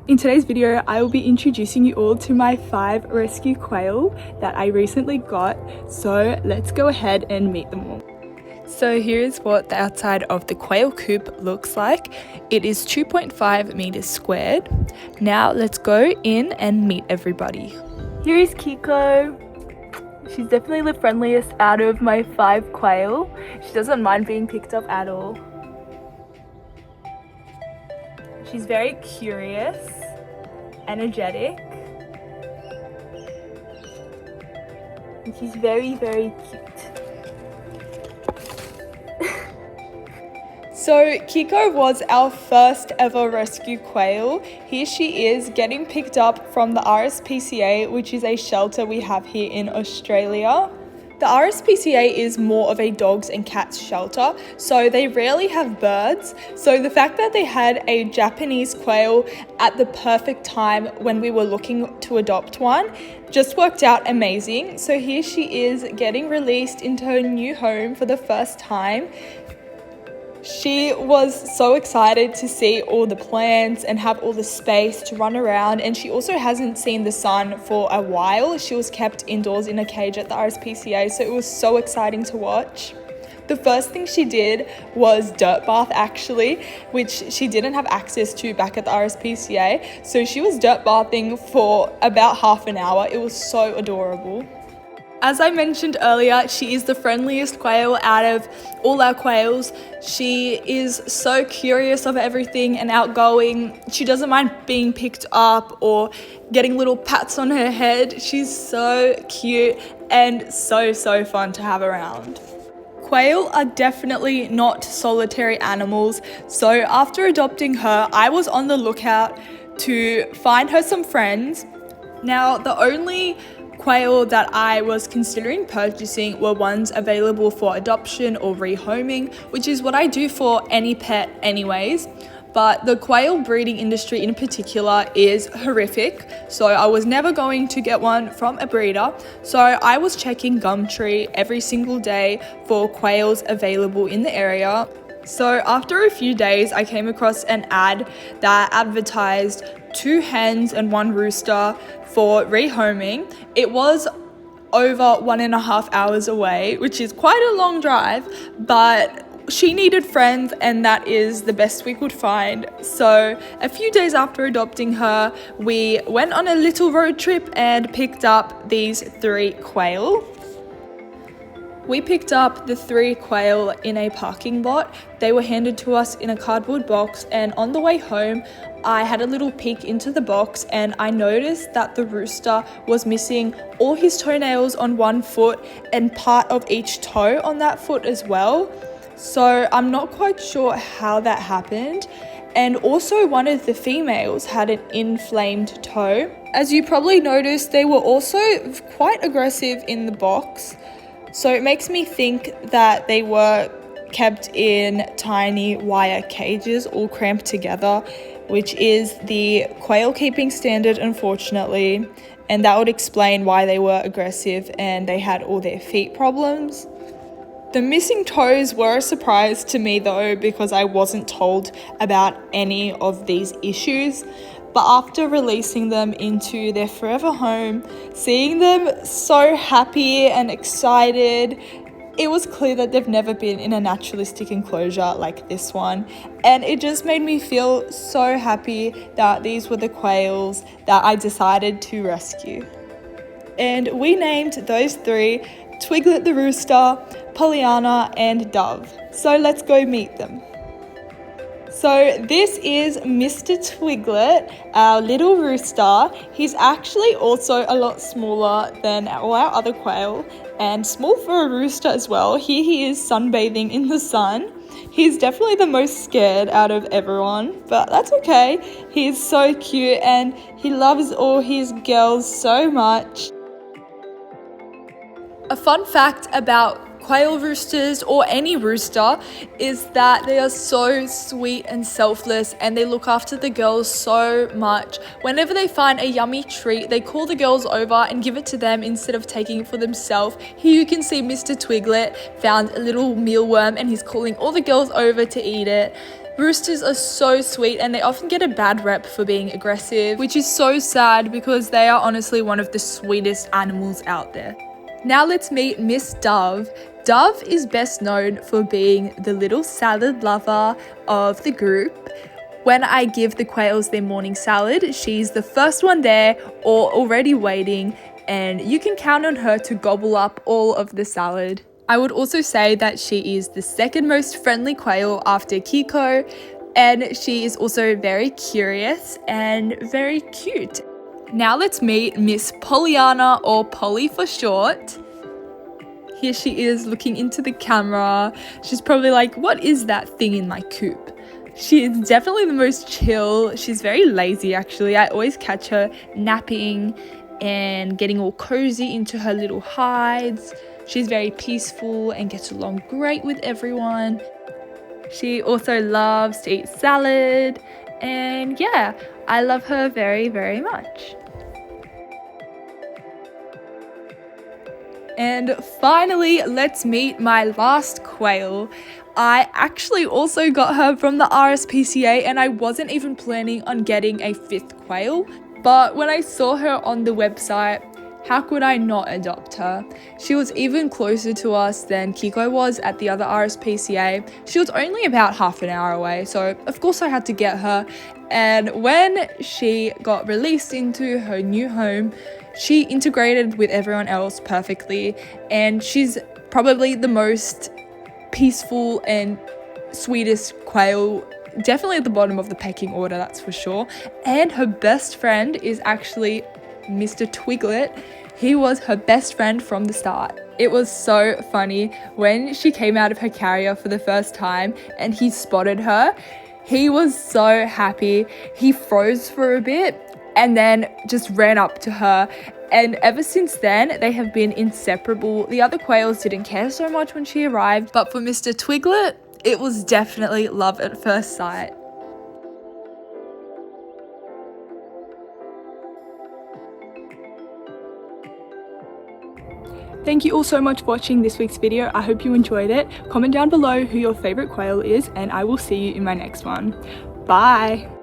In today's video, I will be introducing you all to my 5 rescue quail that I recently got, so let's go ahead and meet them all. So here's what the outside of the quail coop looks like. It is 2.5 meters squared. Now let's go in and meet everybody. Here is Kiko. She's definitely the friendliest out of my 5 quail. She doesn't mind being picked up at all. She's very curious, energetic, and she's very, very cute. So Kiko was our first ever rescue quail. Here she is getting picked up from the RSPCA, which is a shelter we have here in Australia. The RSPCA is more of a dogs and cats shelter, so they rarely have birds. So the fact that they had a Japanese quail at the perfect time when we were looking to adopt one just worked out amazing. So here she is getting released into her new home for the first time. She was so excited to see all the plants and have all the space to run around, and she also hasn't seen the sun for a while. She was kept indoors in a cage at the RSPCA, so it was so exciting to watch. The first thing she did was dirt bath actually, which she didn't have access to back at the RSPCA, so she was dirt bathing for about half an hour. It was so adorable. As I mentioned earlier, she is the friendliest quail out of all our quails. She is so curious of everything and outgoing. She doesn't mind being picked up or getting little pats on her head. She's so cute and so fun to have around. Quail are definitely not solitary animals, so after adopting her, I was on the lookout to find her some friends. Now, the only quail that I was considering purchasing were ones available for adoption or rehoming, which is what I do for any pet anyways. But the quail breeding industry in particular is horrific, so I was never going to get one from a breeder. So I was checking Gumtree every single day for quails available in the area. So after a few days, I came across an ad that advertised 2 hens and 1 rooster for rehoming. It was over 1.5 hours away, which is quite a long drive, but she needed friends and that is the best we could find. So a few days after adopting her, we went on a little road trip and picked up these 3 quail. We picked up the 3 quail in a parking lot. They were handed to us in a cardboard box, and on the way home, I had a little peek into the box and I noticed that the rooster was missing all his toenails on 1 foot and part of each toe on that foot as well. So I'm not quite sure how that happened. And also one of the females had an inflamed toe. As you probably noticed, they were also quite aggressive in the box. So it makes me think that they were kept in tiny wire cages all cramped together, which is the quail keeping standard, unfortunately, and that would explain why they were aggressive and they had all their feet problems. The missing toes were a surprise to me though, because I wasn't told about any of these issues. But after releasing them into their forever home, seeing them so happy and excited, it was clear that they've never been in a naturalistic enclosure like this one. And it just made me feel so happy that these were the quails that I decided to rescue. And we named those 3 Twiglet the rooster, Pollyanna and Dove. So let's go meet them. So this is Mr. Twiglet, our little rooster. He's actually also a lot smaller than all our other quail and small for a rooster as well. Here he is sunbathing in the sun. He's definitely the most scared out of everyone, but that's okay. He's so cute and he loves all his girls so much. A fun fact about quail roosters or any rooster is that they are so sweet and selfless and they look after the girls so much. Whenever they find a yummy treat, they call the girls over and give it to them instead of taking it for themselves. Here you can see Mr. Twiglet found a little mealworm and he's calling all the girls over to eat it. Roosters are so sweet and they often get a bad rep for being aggressive, which is so sad because they are honestly one of the sweetest animals out there. Now let's meet Miss Dove. Dove is best known for being the little salad lover of the group. When I give the quails their morning salad, she's the first one there or already waiting, and you can count on her to gobble up all of the salad. I would also say that she is the second most friendly quail after Kiko, and she is also very curious and very cute. Now let's meet Miss Pollyanna, or Polly for short. Here she is looking into the camera. She's probably like, what is that thing in my coop? She is definitely the most chill. She's very lazy actually. I always catch her napping and getting all cozy into her little hides. She's very peaceful and gets along great with everyone. She also loves to eat salad, and yeah, I love her very, very much. And finally, let's meet my last quail. I actually also got her from the RSPCA, and I wasn't even planning on getting a 5th quail, but when I saw her on the website, how could I not adopt her? She was even closer to us than Kiko was at the other RSPCA. She was only about half an hour away, so of course I had to get her. And when she got released into her new home, she integrated with everyone else perfectly, and she's probably the most peaceful and sweetest quail, definitely at the bottom of the pecking order, that's for sure. And her best friend is actually Mr. Twiglet. He was her best friend from the start. It was so funny when she came out of her carrier for the first time and he spotted her. He was so happy. He froze for a bit and then just ran up to her. And ever since then, they have been inseparable. The other quails didn't care so much when she arrived, but for Mr. Twiglet, it was definitely love at first sight. Thank you all so much for watching this week's video. I hope you enjoyed it. Comment down below who your favorite quail is, and I will see you in my next one. Bye!